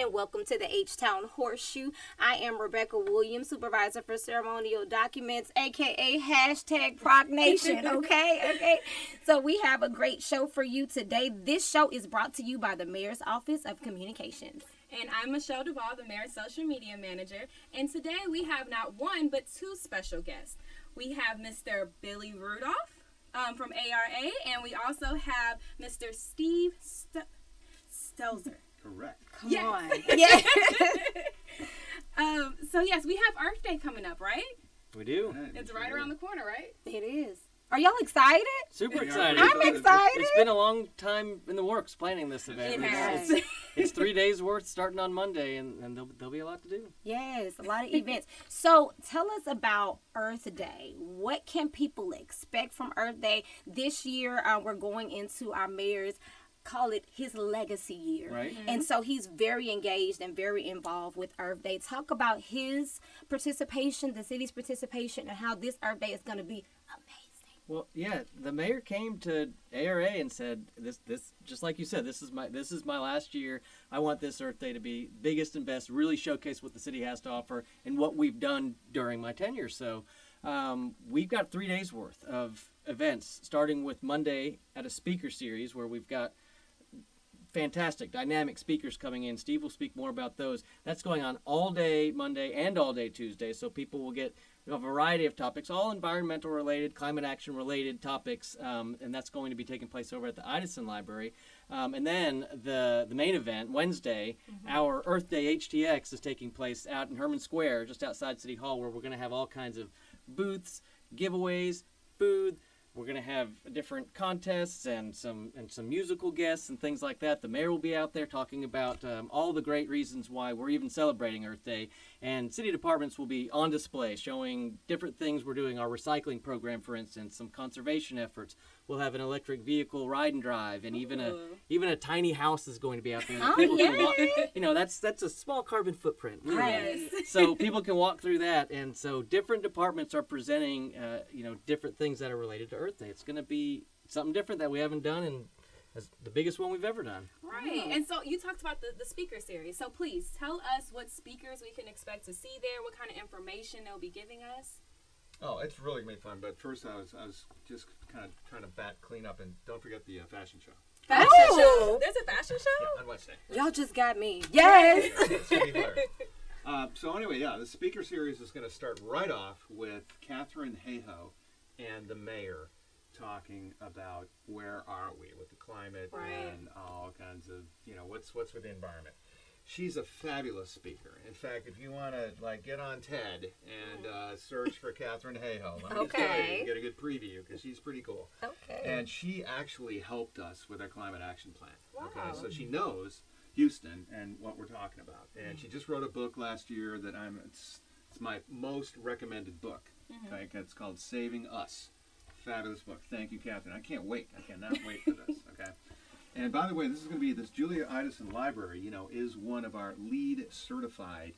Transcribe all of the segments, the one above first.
and welcome to the H-Town Horseshoe. I am Rebecca Williams, Supervisor for Ceremonial Documents, aka hashtag Prognation, okay? So we have a great show for you today. This show is brought to you by the Mayor's Office of Communications. And I'm Michelle Duvall, the Mayor's Social Media Manager. And today we have not one, but two special guests. We have Mr. Billy Rudolph from ARA, and we also have Mr. Steve Stelzer. Correct. Come on. Yeah. So yes, we have Earth Day coming up, right? We do. It's right around the corner, right? It is. Are y'all excited? Super excited. I'm excited. It's been a long time in the works planning this event. It has. It's 3 days worth starting on Monday, and there'll be a lot to do. Yes, a lot of events. So tell us about Earth Day. What can people expect from Earth Day? This year, we're going into our mayor's, call it his legacy year. Right. Mm-hmm. And so he's very engaged and very involved with Earth Day. Talk about his participation, the city's participation, and how this Earth Day is going to be amazing. Well, yeah, the mayor came to ARA and said, "This, just like you said, this is my last year. I want this Earth Day to be biggest and best, really showcase what the city has to offer and what we've done during my tenure." So, we've got 3 days worth of events, starting with Monday at a speaker series where we've got fantastic, dynamic speakers coming in. Steve will speak more about those. That's going on all day Monday and all day Tuesday, so people will get a variety of topics, all environmental related, climate action related topics, and that's going to be taking place over at the Idison Library. And then the main event, Wednesday, our Earth Day HTX is taking place out in Herman Square, just outside City Hall, where we're going to have all kinds of booths, giveaways, food. We're going to have different contests and some musical guests and things like that. The mayor will be out there talking about all the great reasons why we're even celebrating Earth Day. And city departments will be on display showing different things we're doing. Our recycling program, for instance, some conservation efforts. We'll have an electric vehicle ride and drive, and even a tiny house is going to be out there. That people can walk. You know, that's a small carbon footprint. Right. So people can walk through that, and so different departments are presenting, different things that are related to Earth Day. It's going to be something different that we haven't done, and it's the biggest one we've ever done. Right. And so you talked about the speaker series. So please tell us what speakers we can expect to see there, what kind of information they'll be giving us. Oh, it's really going to be fun. But first, I was just kind of trying to clean up, and don't forget the fashion show. Fashion show? There's a fashion show? Yeah, on Wednesday. Y'all just got me. Yes. It's gonna be hilarious. So anyway, the speaker series is going to start right off with Catherine Hayhoe and the mayor talking about where are we with the climate and all kinds of, what's with the environment. She's a fabulous speaker. In fact, if you want to get on TED and search for Catherine Hayhoe, let me tell you get a good preview because she's pretty cool. Okay. And she actually helped us with our climate action plan. Wow. Okay, so she knows Houston and what we're talking about. And she just wrote a book last year that it's my most recommended book. Okay, it's called Saving Us. Fabulous book. Thank you, Catherine. I can't wait. I cannot wait for this. Okay. And by the way, this Julia Idison Library, is one of our LEED certified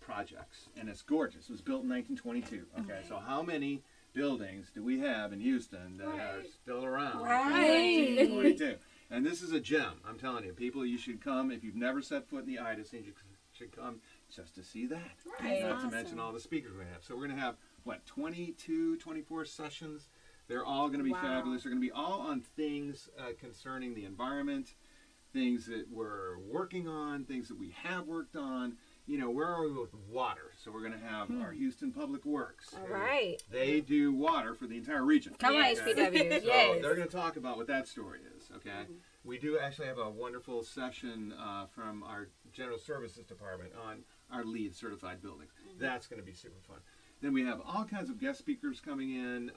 projects, and it's gorgeous. It was built in 1922. Okay, so how many buildings do we have in Houston that are still around? Right. 1922. And this is a gem. I'm telling you, people, you should come if you've never set foot in the Idison. You should come just to see that. Right. Not to mention all the speakers we're going to have. So we're going to have 22, 24 sessions. They're all going to be fabulous. They're going to be all on things concerning the environment, things that we're working on, things that we have worked on. Where are we with water? So we're going to have our Houston Public Works. All right. They do water for the entire region. Come on, HPW. So they're going to talk about what that story is, okay? We do actually have a wonderful session from our General Services Department on our LEED certified buildings. That's going to be super fun. Then we have all kinds of guest speakers coming in.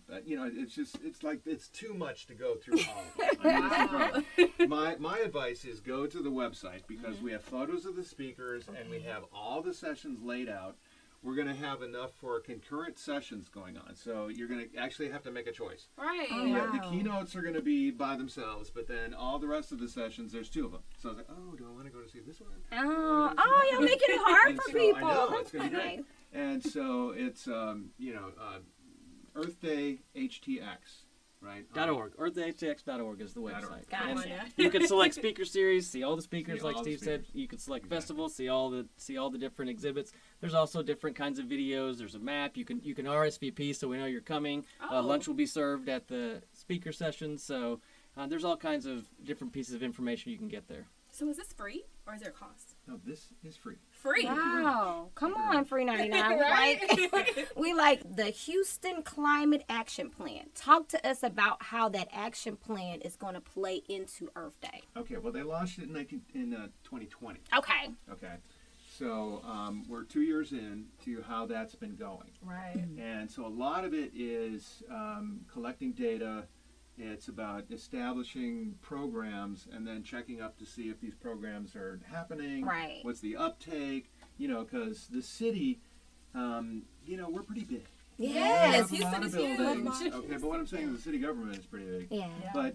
But it's too much to go through all of it. My advice is go to the website because we have photos of the speakers and we have all the sessions laid out. We're going to have enough for concurrent sessions going on. So you're going to actually have to make a choice. Right. The keynotes are going to be by themselves, but then all the rest of the sessions, there's 2 of them. So I was like, do I want to go to see this one? You're making it hard for people. I know, That's it's going to be great. And so it's, Earth Day HTX right? .org or the HTX.org is the website. Gotcha. And Yeah. you can select speaker series, see all the speakers, See like all the Steve said. speakers. You can select Exactly. festivals, see all the different exhibits. There's also different kinds of videos. There's a map. You can RSVP so we know you're coming. Oh. Lunch will be served at the speaker session. So there's all kinds of different pieces of information you can get there. So is this free or is there a cost? No, this is free. Free. Wow. Come on, Free 99. Right? We like the Houston Climate Action Plan. Talk to us about how that action plan is going to play into Earth Day. Okay, well, they launched it in 2020. Okay. Okay, so we're 2 years in to how that's been going. Right. And so a lot of it is collecting data. It's about establishing programs and then checking up to see if these programs are happening. Right. What's the uptake? Because the city, we're pretty big. Yes. We have a lot of Houston is buildings. huge. Okay, but what I'm saying is the city government is pretty big. Yeah. But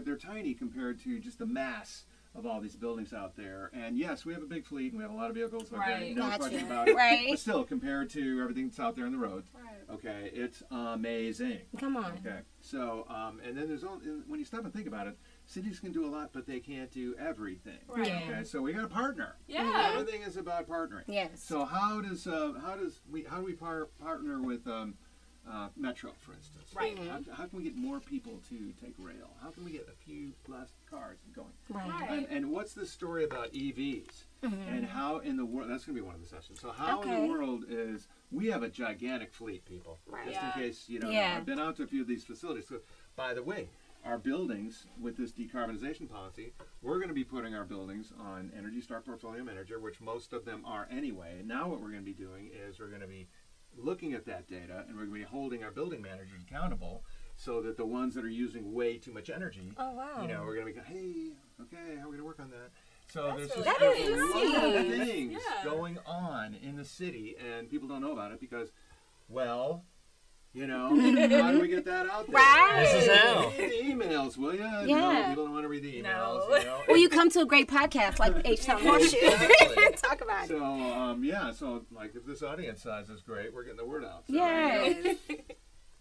they're tiny compared to just the mass of all these buildings out there. And yes, we have a big fleet and we have a lot of vehicles. Okay, Right. no Gotcha. question about it. Right. But still, compared to everything that's out there on the road, Right. okay, it's amazing. Come on. Okay, so and then there's only, when you stop and think about it, cities can do a lot, but they can't do everything. Right. Yeah. Okay, so we got to partner. Yeah. Everything is about partnering. Yes. So how do we partner with Metro, for instance? Right. How can we get more people to take rail? How can we get a few less cars going? Right. Right. And what's the story about EVs? And how in the world, that's going to be one of the sessions. So how in Okay. the world is, we have a gigantic fleet, people. Right. Just Yeah. in case you don't Yeah. know. I've been out to a few of these facilities. So, by the way, our buildings, with this decarbonization policy, we're going to be putting our buildings on Energy Star Portfolio Manager, which most of them are anyway. Now what we're going to be doing is we're going to be looking at that data, and we're going to be holding our building managers accountable so that the ones that are using way too much energy, Oh, wow. we're going to be, hey, okay, how are we going to work on that? So there's really just That is a lot of nice. things Yeah. going on in the city, and people don't know about it because, well, how do we get that out there? Right. This is how. Read the emails, will you? Yeah. No, people don't want to read the emails. No. Well, you come to a great podcast like H-Town Horseshoe. Exactly. Talk about it. So, so like if this audience size is great, we're getting the word out. So, Yes.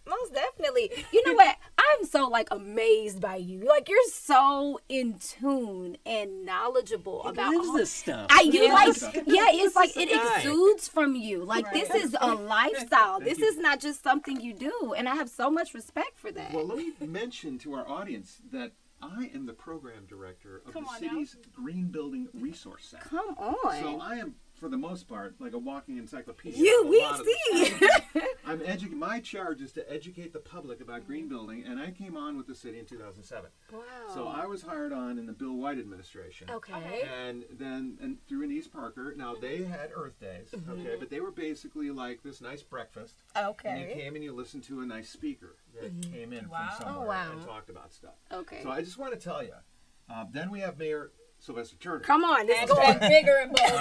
Most definitely. You know what? I'm so amazed by you. You're so in tune and knowledgeable about Lives all this stuff. it's like it guy. exudes from you. This Right. is a lifestyle. Thank This you. is not just something you do, and I have so much respect for that. Well, let me mention to our audience that I am the program director of Come the on now. city's Green Building Resource Center. Come on. So I am, for the most part, like a walking encyclopedia. You, of a we lot of see. this. My charge is to educate the public about green building, and I came on with the city in 2007. Wow. So I was hired on in the Bill White administration. Okay. And then through in East Parker. Now they had Earth Days, okay, but they were basically like this nice breakfast. And you Okay. came and you listened to a nice speaker that came in Wow. from somewhere Oh, wow. and talked about stuff. Okay. So I just want to tell you, then we have Mayor Sylvester Turner. Come on, this is going. Hashtag bigger and bolder.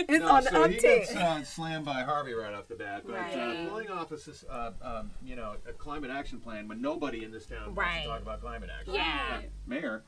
It's on the so he uptick. gets slammed by Harvey right off the bat, but Right. pulling off a climate action plan when nobody in this town wants Right. to talk about climate action. Yeah. Mayor,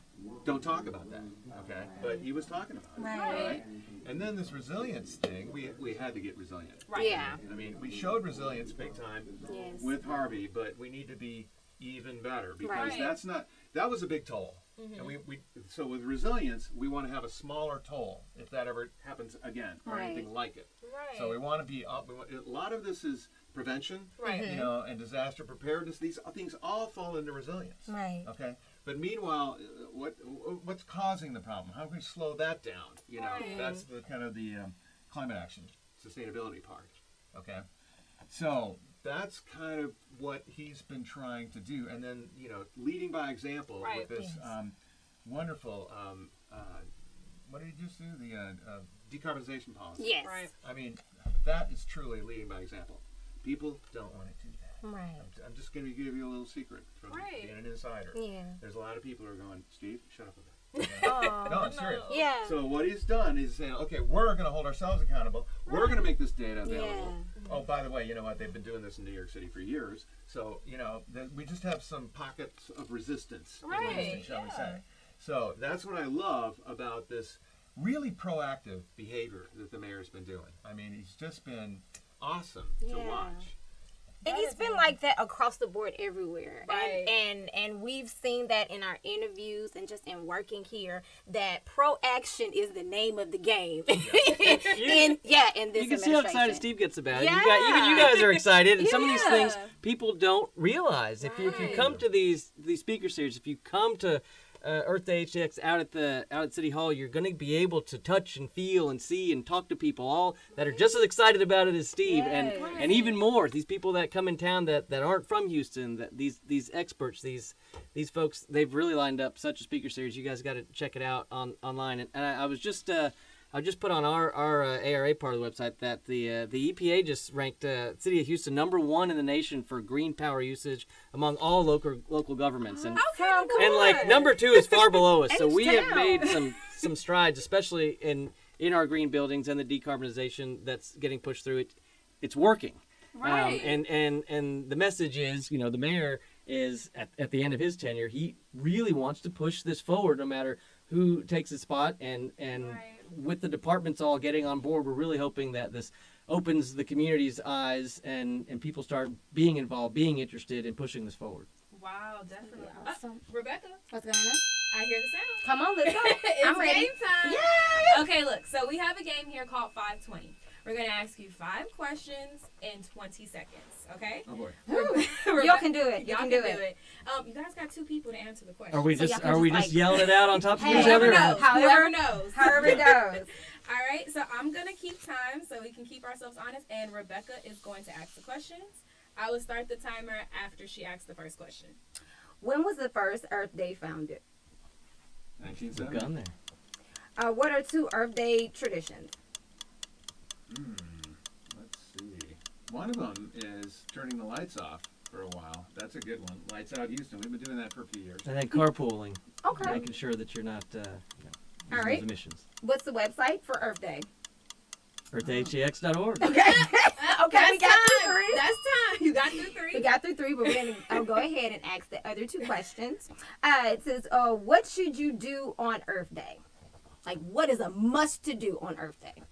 don't talk about that, okay? But he was talking about it, Right. And then this resilience thing, we had to get resilient. Right. Yeah. I mean, we showed resilience big time Yes. with Harvey, but we need to be even better because Right. that was a big toll. And so with resilience, we want to have a smaller toll if that ever happens again or Right. anything like it. Right. So we want to be a lot of this is prevention, Right. and disaster preparedness. These things all fall into resilience. Right. Okay. But meanwhile, what's causing the problem? How can we slow that down? Right. That's the kind of the climate action sustainability part. Okay. So that's kind of what he's been trying to do, and then leading by example Right. with this Yes. wonderful. What did he just do? The decarbonization policy. Yes. Right. I mean, that is truly leading by example. People don't want to do that. Right. I'm just going to give you a little secret from Right. being an insider. Yeah. There's a lot of people who are going, Steve, shut up with that. Oh. No, I'm serious. Yeah. So what he's done is saying, okay, we're going to hold ourselves accountable. We're going to make this data available. Yeah. Oh, by the way, you know what? They've been doing this in New York City for years. So, we just have some pockets of resistance, Right, shall we yeah. say. So that's what I love about this really proactive behavior that the mayor's been doing. I mean, he's just been awesome to Yeah. watch. And it's been like that across the board everywhere. Right. And we've seen that in our interviews and just in working here that pro-action is the name of the game. in this You can see how excited administration. Steve gets about it. Yeah. Even you guys are excited, and some of these Yeah. things people don't realize. If you Right. come to these speaker series, if you come to Earth Day HTX out at City Hall, you're going to be able to touch and feel and see and talk to people all that are just as excited about it as Steve, Yes. and even more. These people that come in town that aren't from Houston, that these experts, these folks, they've really lined up such a speaker series. You guys got to check it out online. And I was just I just put on our ARA part of the website that the EPA just ranked City of Houston #1 in the nation for green power usage among all local governments, and Okay, and like #2 is far below us. So we have H-Town. made some strides, especially in our green buildings and the decarbonization that's getting pushed through. It's working. Right. And the message is, the mayor is at the end of his tenure, he really wants to push this forward no matter who takes his spot, and Right. with the departments all getting on board, we're really hoping that this opens the community's eyes and people start being involved, being interested in pushing this forward. Wow, definitely. Awesome. Rebecca, What's going on? I hear the sound. Come on, let's go. It's I'm ready. game time. Yay! Okay, look. So we have a game here called 520. We're going to ask you 5 questions in 20 seconds, okay? Oh boy. Y'all can do it. Y'all can can do it. You guys got 2 people to answer the question. Are we So just y'all can just, yelling it out on top of Hey, each Whoever other? knows. However- Whoever knows. However it goes. All right, so I'm going to keep time so we can keep ourselves honest, and Rebecca is going to ask the questions. I will start the timer after she asks the first question. When was the first Earth Day founded? We've 1970. gone there. What are 2 Earth Day traditions? Let's see. One of them is turning the lights off for a while. That's a good one. Lights out Houston. We've been doing that for a few years. And then carpooling, Okay. making sure that you're not using All right. those emissions. What's the website for Earth Day? EarthHTX.org. Okay. Okay, we got through 3. That's time. You got through 3. We got through 3, but we're going to go ahead and ask the other 2 questions. It says, what should you do on Earth Day? Like, what is a must to do on Earth Day?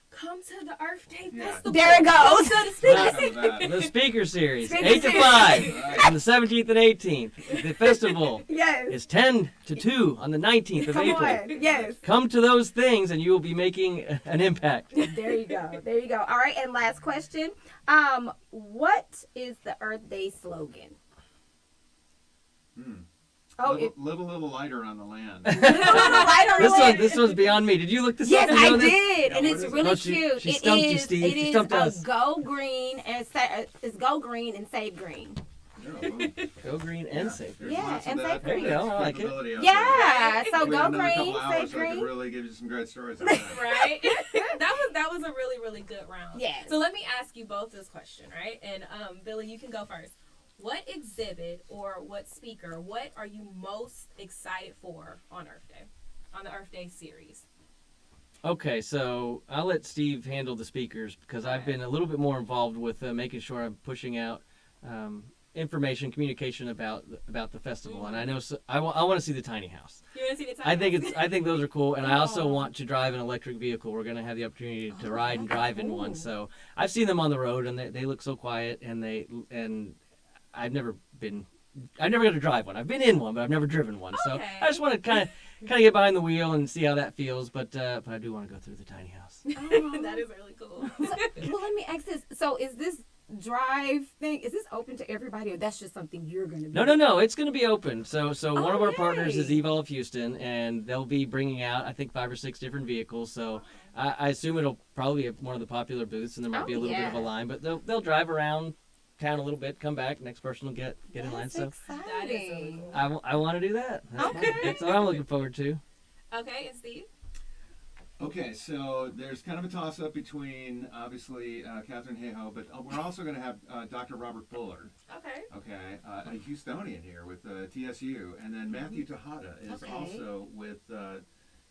Come to the Earth Day Yeah. Festival. There it goes. Go to the speaker. How about that? The speaker series, Speaker 8 to series. 5, on the 17th and 18th. The festival Yes. is 10 to 2 on the 19th of Come April. on. Yes. Come to those things and you will be making an impact. There you go. There you go. All right, and last question. What is the Earth Day slogan? Oh, little lighter on the land. This one's beyond me. Did you look this Yes, up? Did you I know this? did, and what it's is it? really Oh, cute. she stumped you, It is. Steve. It She is stumped us. go green and it's go green and save green. Go green and safe. There's Yeah, lots of and that. safe green. There's There you go, I like it. capability out Yeah, there. so We go have another green, couple hours, save so I could green. really give you some great stories on that. Right? that was a really, really good round. Yes. So let me ask you both this question, right? And Billy, you can go first. What exhibit or what speaker, what are you most excited for on Earth Day? On the Earth Day series? Okay, so I'll let Steve handle the speakers because I've been a little bit more involved with making sure I'm pushing out information, communication about the festival, and I know I want to see the tiny house. You want to see the time? I think those are cool, and I also want to drive an electric vehicle. We're going to have the opportunity to ride and drive in one. So I've seen them on the road, and they look so quiet, and I've never got to drive one. I've been in one, but I've never driven one. So Okay. I just want to kind of get behind the wheel and see how that feels. But I do want to go through the tiny house. That is really cool. Well, let me ask this. So is this drive thing, is this open to everybody, or that's just something you're going to be No. It's going to be open. So one of our partners is yay. Evolve Houston, and they'll be bringing out, I think, 5 or 6 different vehicles. So I assume it'll probably be one of the popular booths, and there might be a little bit of a line. But they'll drive around town a little bit, come back, next person will get in line. So That is really cool. I want to do that. Okay. That's what I'm looking forward to. Okay, and Steve? Okay, so there's kind of a toss-up between, obviously, Catherine Hayhoe, but we're also going to have Dr. Robert Bullard, Okay. a Houstonian here with TSU, and then Matthew Tejada is Okay. also with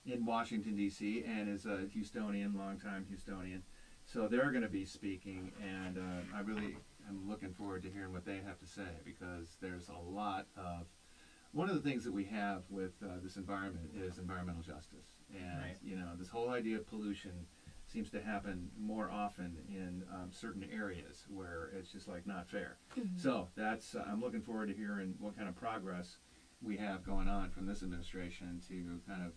in Washington, D.C., and is a Houstonian, longtime Houstonian. So they're going to be speaking, and I really am looking forward to hearing what they have to say, because there's a lot of... One of the things that we have with this environment is environmental justice. And, Right. this whole idea of pollution seems to happen more often in certain areas where it's just like not fair. So that's I'm looking forward to hearing what kind of progress we have going on from this administration to kind of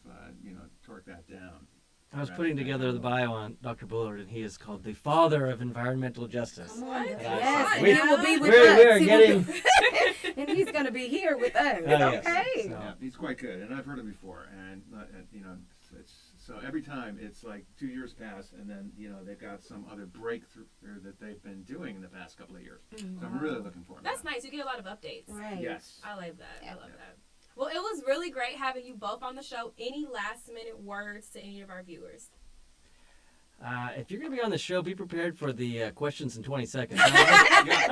torque that down. I was putting together the bio on Dr. Bullard, and he is called the father of environmental justice. Yes, and We- he will be with we us. are He will getting. be- and he's going to be here with us. Yes. Okay. So- Yeah, he's quite good, and I've heard him before. And it's so every time it's like 2 years pass, and then they've got some other breakthrough that they've been doing in the past couple of years. So I'm really looking forward. That's to that. nice. You get a lot of updates. Right. Yes. I like that. Yeah. I love that. Well, it was really great having you both on the show. Any last minute words to any of our viewers? If you're going to be on the show, be prepared for the questions in 20 seconds. I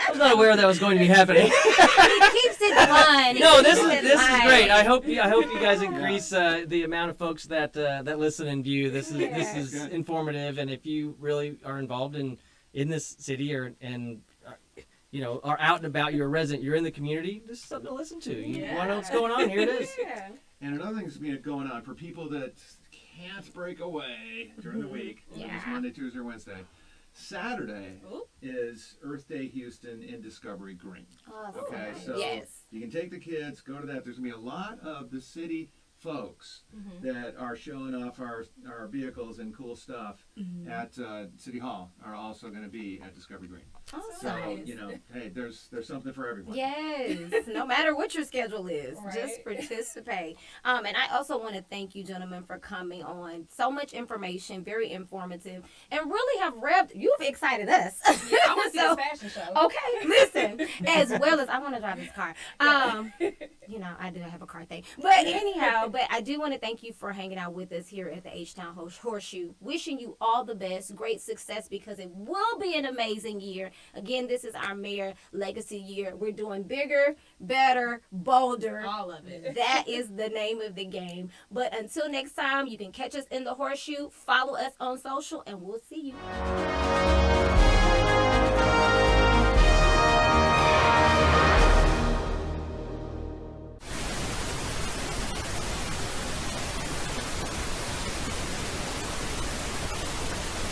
was not aware that was going to be happening. He keeps it fun. No, He this keeps is it light. great. I hope you guys increase the amount of folks that listen and view. This is informative, and if you really are involved in this city are out and about, you're a resident, you're in the community, this is something to listen to. You want to know what's going on? Here it is. Yeah. And another thing that's been going on for people that can't break away during the week, whether it's Monday, Tuesday, or Wednesday. Saturday is Earth Day Houston in Discovery Green. Awesome. Okay, so Yes. you can take the kids, go to that. There's going to be a lot of the city folks that are showing off our vehicles and cool stuff at City Hall are also going to be at Discovery Green. Awesome. So, Nice. hey, there's something for everyone. Yes, no matter what your schedule is, Right. just participate. And I also want to thank you, gentlemen, for coming on. So much information, very informative, and really have you've excited us. Yeah, I want to see So- this fashion show. Okay, listen, as well as I want to drive this car. I do have a car thing. But anyhow, I do want to thank you for hanging out with us here at the H-Town Horseshoe. Wishing you all the best, great success, because it will be an amazing year. Again, this is our mayor legacy year. We're doing bigger, better, bolder. All of it. That is the name of the game. But until next time, you can catch us in the Horseshoe. Follow us on social, and we'll see you.